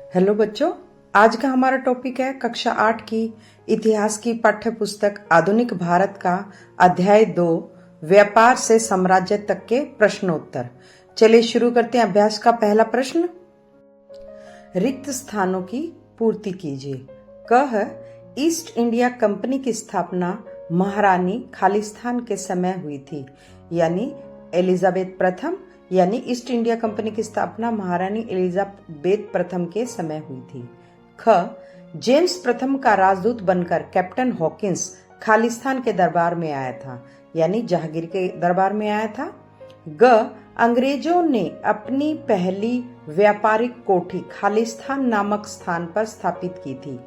Hello बच्चों, आज का हमारा टॉपिक है कक्षा 8 की इतिहास की पाठ्य पुस्तक आधुनिक भारत का अध्याय 2 व्यापार से साम्राज्य तक के प्रश्नोत्तर। चलिए शुरू करते हैं अभ्यास का पहला प्रश्न। रिक्त स्थानों की पूर्ति कीजिए। क है ईस्ट इंडिया कंपनी की स्थापना महारानी खालिस्तान के समय हुई थी, यानी एलिजाबेथ प्रथम, यानी ईस्ट इंडिया कंपनी की स्थापना महारानी एलिजाबेथ प्रथम के समय हुई थी। ख जेम्स प्रथम का राजदूत बनकर कैप्टन हॉकिंस खालिस्तान के दरबार में आया था, यानी जहांगीर के दरबार में आया था। ग अंग्रेजों ने अपनी पहली व्यापारिक कोठी खालिस्तान नामक स्थान पर स्थापित की थी।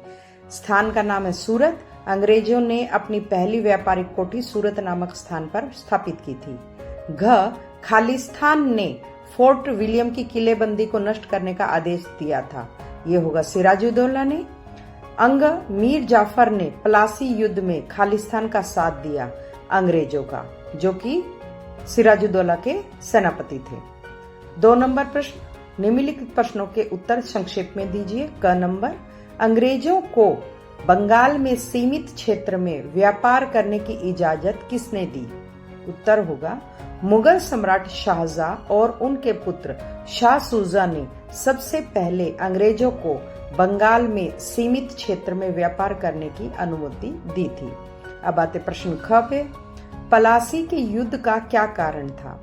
स्थान का नाम है सूरत। अंग्रेजों ने अपनी पहली व्यापारिक कोठी सूरत नामक स्थान पर स्थापित की थी। घ खालिस्तान ने फोर्ट विलियम की किलेबंदी को नष्ट करने का आदेश दिया था, ये होगा सिराजुद्दौला ने। अंग मीर जाफर ने प्लासी युद्ध में खालिस्तान का साथ दिया अंग्रेजों का, जो कि सिराजुद्दौला के सेनापति थे। 2 नंबर प्रश्न, निम्नलिखित प्रश्नों के उत्तर संक्षेप में दीजिए। क नंबर, अंग्रेजों को बंगाल में सीमित क्षेत्र में व्यापार करने की इजाजत किसने दी? उत्तर होगा मुगल सम्राट शाहजहां और उनके पुत्र शाह सूजा ने सबसे पहले अंग्रेजों को बंगाल में सीमित क्षेत्र में व्यापार करने की अनुमति दी थी। अब आते प्रश्न ख पे। पलासी के युद्ध का क्या कारण था?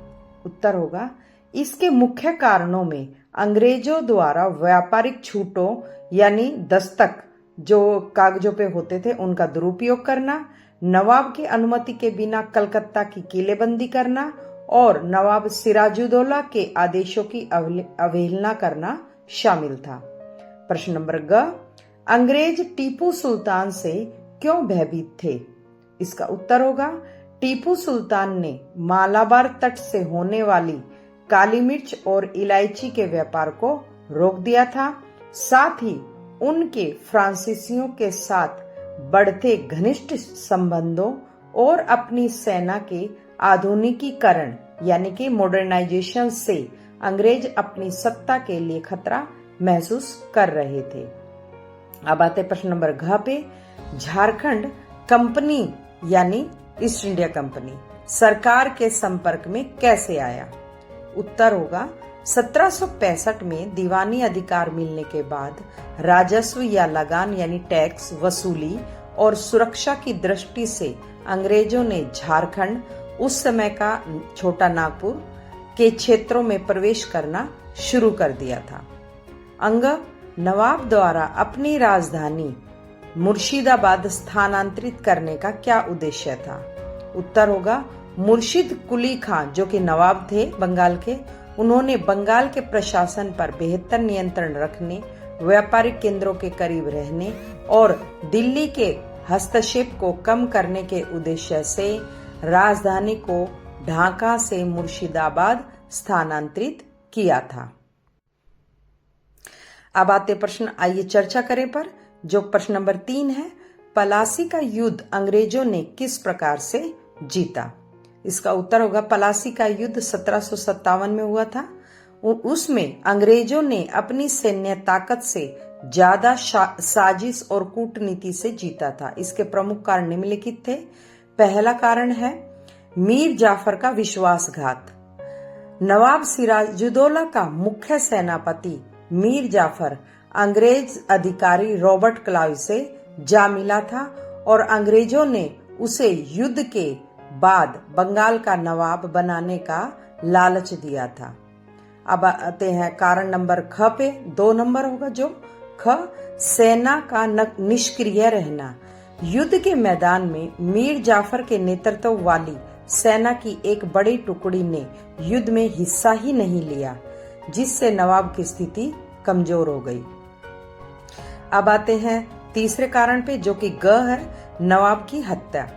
उत्तर होगा इसके मुख्य कारणों में अंग्रेजों द्वारा व्यापारिक छूटों यानी दस्तक जो कागजों पे होते थे उनका दुरुपयोग करना, नवाब की अनुमति के बिना कलकत्ता की किलेबंदी करना और नवाब सिराजुद्दौला के आदेशों की अवहेलना करना शामिल था। प्रश्न नंबर ग, अंग्रेज टीपू सुल्तान से क्यों भयभीत थे? इसका उत्तर होगा टीपू सुल्तान ने मालाबार तट से होने वाली काली मिर्च और इलायची के व्यापार को रोक दिया था। साथ ही उनके फ्रांसीसियों के साथ बढ़ते घनिष्ठ संबंधों और अपनी सेना के आधुनिकीकरण यानी कि मॉडर्नाइजेशन से अंग्रेज अपनी सत्ता के लिए खतरा महसूस कर रहे थे। अब आते प्रश्न नंबर घ पे। झारखंड कंपनी यानी ईस्ट इंडिया कंपनी सरकार के संपर्क में कैसे आया? उत्तर होगा 1765 में दीवानी अधिकार मिलने के बाद राजस्व या लगान यानी टैक्स वसूली और सुरक्षा की दृष्टि से अंग्रेजों ने झारखंड, उस समय का छोटा नागपुर के क्षेत्रों में प्रवेश करना शुरू कर दिया था। अंग नवाब द्वारा अपनी राजधानी मुर्शिदाबाद स्थानांतरित करने का क्या उद्देश्य था? उत्तर होगा मुर्शिद कुली खान जो कि नवाब थे बंगाल के, उन्होंने बंगाल के प्रशासन पर बेहतर नियंत्रण रखने, व्यापारिक केंद्रों के करीब रहने और दिल्ली के हस्तक्षेप को कम करने के उद्देश्य से राजधानी को ढाका से मुर्शिदाबाद स्थानांतरित किया था। अब आते प्रश्न, आइए चर्चा करें पर, जो प्रश्न नंबर 3 है। पलासी का युद्ध अंग्रेजों ने किस प्रकार से जीता? इसका उत्तर होगा पलासी का युद्ध 1757 में हुआ था। उसमें अंग्रेजों ने अपनी सैन्य ताकत से ज्यादा साजिश और कूटनीति से जीता था। इसके प्रमुख कारण निम्नलिखित थे। पहला कारण है मीर जाफर का विश्वासघात। नवाब सिराजुद्दौला का मुख्य सेनापति मीर जाफर अंग्रेज अधिकारी रॉबर्ट क्लाइव से जा मिला था और अंग्रेजों ने उसे युद्ध के बाद बंगाल का नवाब बनाने का लालच दिया था। अब आते हैं कारण नंबर ख पे। 2 नंबर होगा जो ख, सेना का निष्क्रिय रहना। युद्ध के मैदान में मीर जाफर के नेतृत्व वाली सेना की एक बड़ी टुकड़ी ने युद्ध में हिस्सा ही नहीं लिया, जिससे नवाब की स्थिति कमजोर हो गई। अब आते हैं तीसरे कारण पे जो कि ग है, नवाब की हत्या।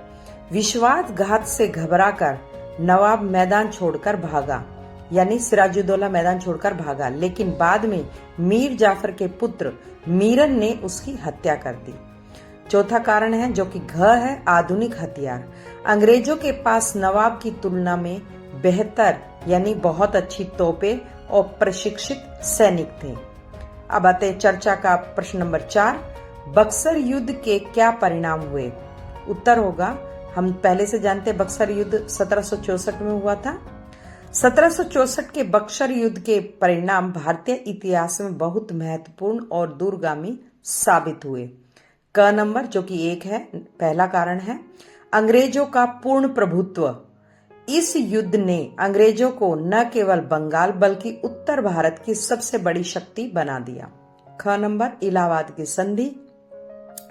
विश्वासघात से घबराकर नवाब मैदान छोड़कर भागा, यानी सिराजुद्दौला मैदान छोड़कर भागा, लेकिन बाद में मीर जाफर के पुत्र मीरन ने उसकी हत्या कर दी। चौथा कारण है जो कि घ है, आधुनिक हथियार। अंग्रेजों के पास नवाब की तुलना में बेहतर यानी बहुत अच्छी तोपें और प्रशिक्षित सैनिक थे। अब आते हैं चर्चा का प्रश्न नंबर 4। बक्सर युद्ध के क्या परिणाम हुए? उत्तर होगा, हम पहले से जानते हैं बक्सर युद्ध 1764 में हुआ था। 1764 के बक्सर युद्ध के परिणाम भारतीय इतिहास में बहुत महत्वपूर्ण और दूरगामी साबित हुए। क नंबर जो कि 1 है, पहला कारण है अंग्रेजों का पूर्ण प्रभुत्व। इस युद्ध ने अंग्रेजों को न केवल बंगाल बल्कि उत्तर भारत की सबसे बड़ी शक्ति बना दिया। ख नंबर इलाहाबाद की संधि।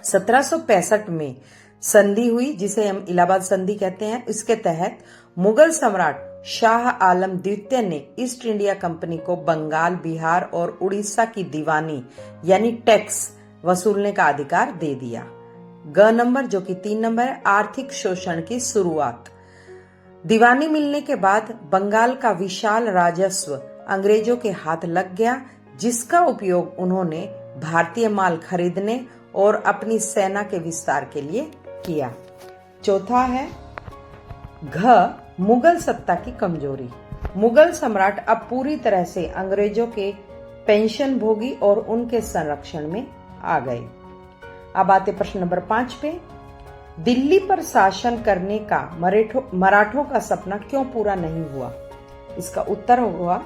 1765 में संधि हुई जिसे हम इलाहाबाद संधि कहते हैं। इसके तहत मुगल सम्राट शाह आलम द्वितीय ने ईस्ट इंडिया कंपनी को बंगाल, बिहार और उड़ीसा की दीवानी यानी टैक्स वसूलने का अधिकार दे दिया। ग नंबर जो कि 3 नंबर है, आर्थिक शोषण की शुरुआत। दीवानी मिलने के बाद बंगाल का विशाल राजस्व अंग्रेजों के हाथ लग गया, जिसका उपयोग उन्होंने भारतीय माल खरीदने और अपनी सेना के विस्तार के लिए किया। चौथा है घ, मुगल सत्ता की कमजोरी। मुगल सम्राट अब पूरी तरह से अंग्रेजों के पेंशन भोगी और उनके संरक्षण में आ गए। अब आते प्रश्न नंबर 5 पे। दिल्ली पर शासन करने का मराठों का सपना क्यों पूरा नहीं हुआ? इसका उत्तर होगा,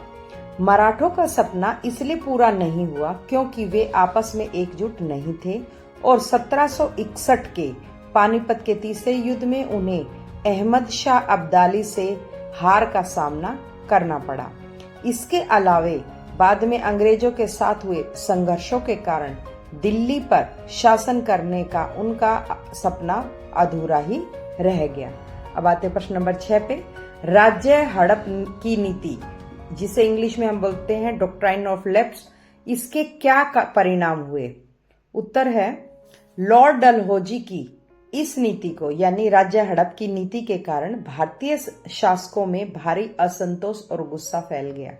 मराठों का सपना इसलिए पूरा नहीं हुआ क्योंकि वे आपस में एकजुट नहीं थे और 1761 के पानीपत के तीसरे युद्ध में उन्हें अहमद शाह अब्दाली से हार का सामना करना पड़ा। इसके अलावे बाद में अंग्रेजों के साथ हुए संघर्षों के कारण दिल्ली पर शासन करने का उनका सपना अधूरा ही रह गया। अब आते प्रश्न नंबर 6 पे। राज्य हड़प की नीति, जिसे इंग्लिश में हम बोलते हैं डॉक्ट्राइन ऑफ लेफ्ट, इसके क्या परिणाम हुए? उत्तर है, लॉर्ड डलहौजी की इस नीति को यानी राज्य हड़प की नीति के कारण भारतीय शासकों में भारी असंतोष और गुस्सा फैल गया।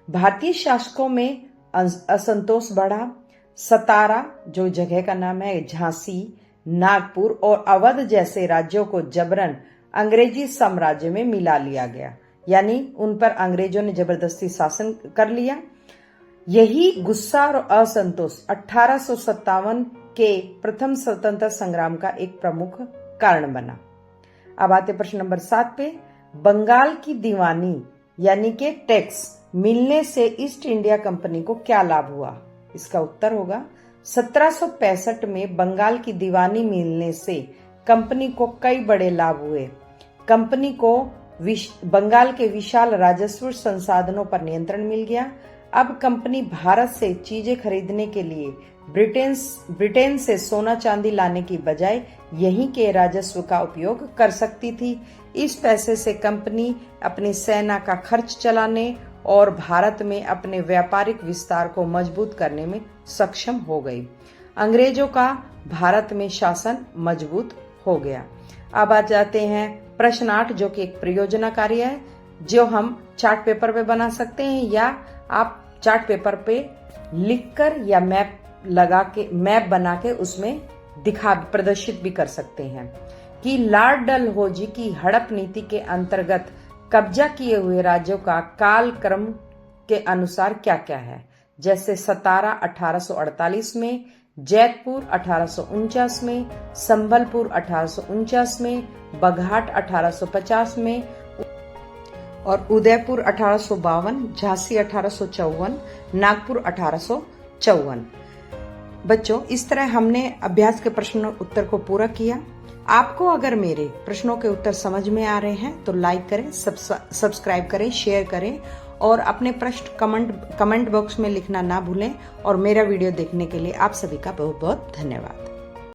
भारतीय शासकों में असंतोष बढ़ा। सतारा जो जगह का नाम है, झांसी, नागपुर और अवध जैसे राज्यों को जबरन अंग्रेजी साम्राज्य में मिला लिया गया, यानी उन पर अंग्रेजों ने जबरदस्ती शासन कर लिया। यही गुस्सा और असंतोष 1857 के प्रथम स्वतंत्रता संग्राम का एक प्रमुख कारण बना। अब आते प्रश्न नंबर 7 पे। बंगाल की दीवानी यानी कि टैक्स मिलने से ईस्ट इंडिया कंपनी को क्या लाभ हुआ? इसका उत्तर होगा, 1765 में बंगाल की दीवानी मिलने से कंपनी को कई बड़े लाभ हुए। कंपनी को बंगाल के विशाल राजस्व संसाधनों पर नियंत्रण मिल गया। अब कंपनी भारत से चीजें खरीदने के लिए ब्रिटेन से सोना चांदी लाने की बजाय यहीं के राजस्व का उपयोग कर सकती थी। इस पैसे से कंपनी अपनी सेना का खर्च चलाने और भारत में अपने व्यापारिक विस्तार को मजबूत करने में सक्षम हो गई। अंग्रेजों का भारत में शासन मजबूत हो गया। अब आ जाते हैं प्रश्न 8 जो कि एक परियोजना कार्य है, जो हम चार्ट पेपर पे बना सकते हैं या आप चार्ट पेपर पे लिखकर या मैप बना के उसमें प्रदर्शित भी कर सकते हैं कि लॉर्ड डलहौजी की हड़प नीति के अंतर्गत कब्जा किए हुए राज्यों का काल क्रम के अनुसार क्या क्या है। जैसे सतारा 1848 में, जैतपुर 1849 में, संबलपुर 1849 में, बघाट 1850 में और उदयपुर 1852, झांसी 1854, नागपुर 1854। बच्चों, इस तरह हमने अभ्यास के प्रश्न उत्तर को पूरा किया। आपको अगर मेरे प्रश्नों के उत्तर समझ में आ रहे हैं तो लाइक करें, सब्सक्राइब करें, शेयर करें और अपने प्रश्न कमेंट बॉक्स में लिखना ना भूलें। और मेरा वीडियो देखने के लिए आप सभी का बहुत बहुत धन्यवाद।